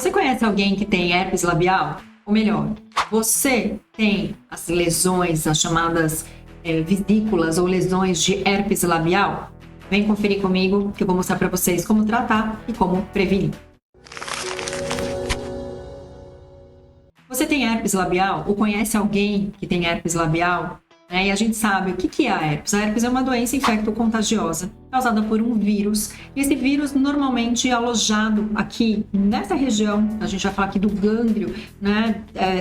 Você conhece alguém que tem herpes labial? Ou melhor, você tem as lesões, as chamadas vesículas ou lesões de herpes labial? Vem conferir comigo que eu vou mostrar para vocês como tratar e como prevenir. Você tem herpes labial ou conhece alguém que tem herpes labial? E a gente sabe o que é a herpes. A herpes é uma doença infecto-contagiosa causada por um vírus. E esse vírus normalmente é alojado aqui nessa região, a gente vai falar aqui do gânglio,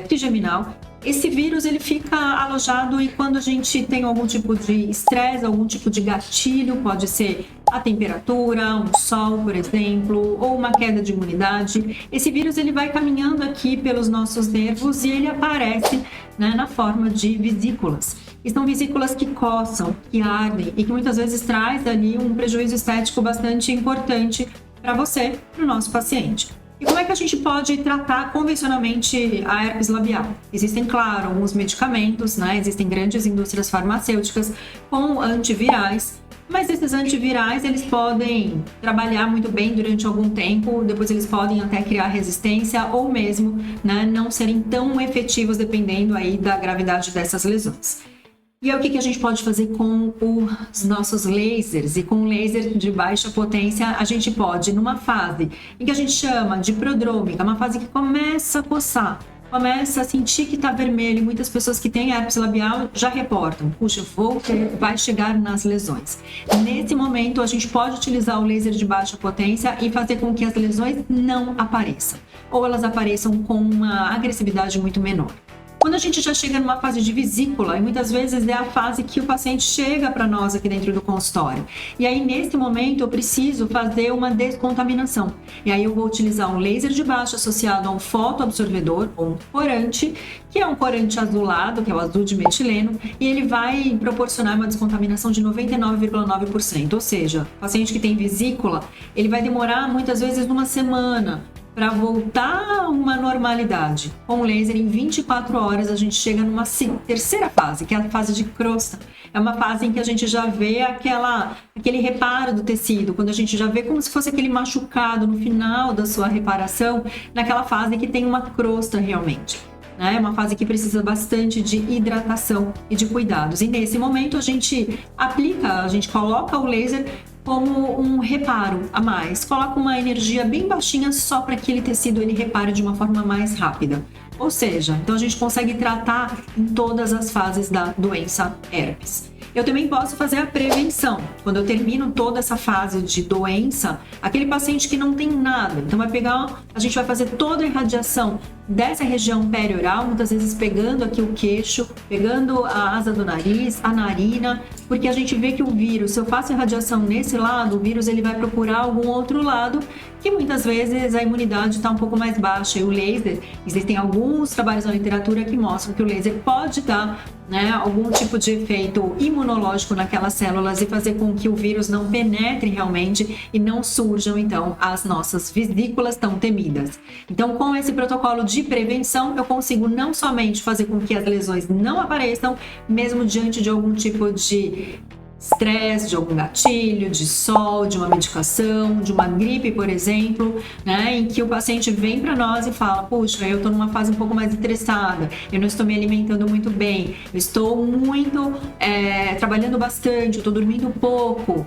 trigeminal. Esse vírus ele fica alojado e quando a gente tem algum tipo de estresse, algum tipo de gatilho, pode ser a temperatura, um sol, por exemplo, ou uma queda de imunidade. Esse vírus ele vai caminhando aqui pelos nossos nervos e ele aparece na forma de vesículas. E são vesículas que coçam, que ardem e que muitas vezes traz ali um prejuízo estético bastante importante para você, para o nosso paciente. E como é que a gente pode tratar convencionalmente a herpes labial? Existem, claro, alguns medicamentos, existem grandes indústrias farmacêuticas com antivirais, mas esses antivirais eles podem trabalhar muito bem durante algum tempo, depois eles podem até criar resistência ou mesmo não serem tão efetivos dependendo aí da gravidade dessas lesões. E aí, o que a gente pode fazer com os nossos lasers? E com laser de baixa potência, a gente pode, numa fase em que a gente chama de prodrômica, uma fase que começa a coçar, começa a sentir que está vermelho, e muitas pessoas que têm herpes labial já reportam, puxa, vai chegar nas lesões. Nesse momento, a gente pode utilizar o laser de baixa potência e fazer com que as lesões não apareçam, ou elas apareçam com uma agressividade muito menor. Quando a gente já chega numa fase de vesícula, e muitas vezes é a fase que o paciente chega para nós aqui dentro do consultório. E aí, nesse momento, eu preciso fazer uma descontaminação. E aí eu vou utilizar um laser de baixo associado a um fotoabsorvedor, ou um corante, que é um corante azulado, que é o azul de metileno, e ele vai proporcionar uma descontaminação de 99,9%. Ou seja, o paciente que tem vesícula, ele vai demorar muitas vezes uma semana para voltar a uma normalidade. Com o laser, em 24 horas, a gente chega numa terceira fase, que é a fase de crosta. É uma fase em que a gente já vê aquele reparo do tecido, quando a gente já vê como se fosse aquele machucado no final da sua reparação, naquela fase que tem uma crosta realmente. É uma fase que precisa bastante de hidratação e de cuidados. E nesse momento a gente coloca o laser como um reparo a mais. Coloca uma energia bem baixinha só para que aquele tecido ele repare de uma forma mais rápida. Ou seja, então a gente consegue tratar em todas as fases da doença herpes. Eu também posso fazer a prevenção. Quando eu termino toda essa fase de doença, aquele paciente que não tem nada, então a gente vai fazer toda a irradiação dessa região perioral, muitas vezes pegando aqui o queixo, pegando a asa do nariz, a narina, porque a gente vê que o vírus, se eu faço irradiação nesse lado, o vírus ele vai procurar algum outro lado, que muitas vezes a imunidade está um pouco mais baixa. E o laser, existem alguns trabalhos na literatura que mostram que o laser pode dar algum tipo de efeito imunológico naquelas células e fazer com que o vírus não penetre realmente e não surjam, então, as nossas vesículas tão temidas. Então, com esse protocolo de prevenção, eu consigo não somente fazer com que as lesões não apareçam, mesmo diante de algum tipo de estresse, de algum gatilho, de sol, de uma medicação, de uma gripe, por exemplo, em que o paciente vem para nós e fala, puxa, eu estou numa fase um pouco mais estressada, eu não estou me alimentando muito bem, eu estou muito trabalhando bastante, eu estou dormindo pouco,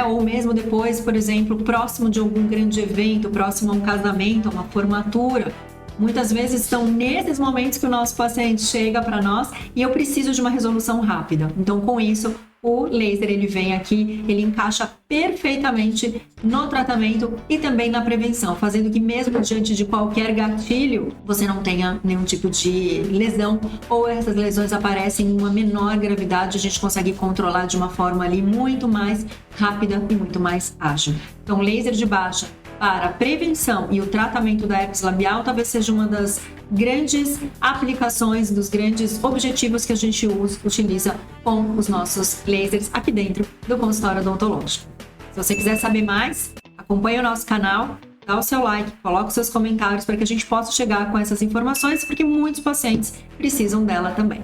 ou mesmo depois, por exemplo, próximo de algum grande evento, próximo a um casamento, a uma formatura. Muitas vezes são nesses momentos que o nosso paciente chega para nós e eu preciso de uma resolução rápida. Então, com isso, o laser ele vem aqui, ele encaixa perfeitamente no tratamento e também na prevenção, fazendo que mesmo diante de qualquer gatilho, você não tenha nenhum tipo de lesão ou essas lesões aparecem em uma menor gravidade, a gente consegue controlar de uma forma ali muito mais rápida e muito mais ágil. Então, laser de baixa para a prevenção e o tratamento da herpes labial talvez seja uma das grandes aplicações, dos grandes objetivos que a gente utiliza com os nossos lasers aqui dentro do consultório odontológico. Se você quiser saber mais, acompanhe o nosso canal, dá o seu like, coloque os seus comentários para que a gente possa chegar com essas informações, porque muitos pacientes precisam dela também.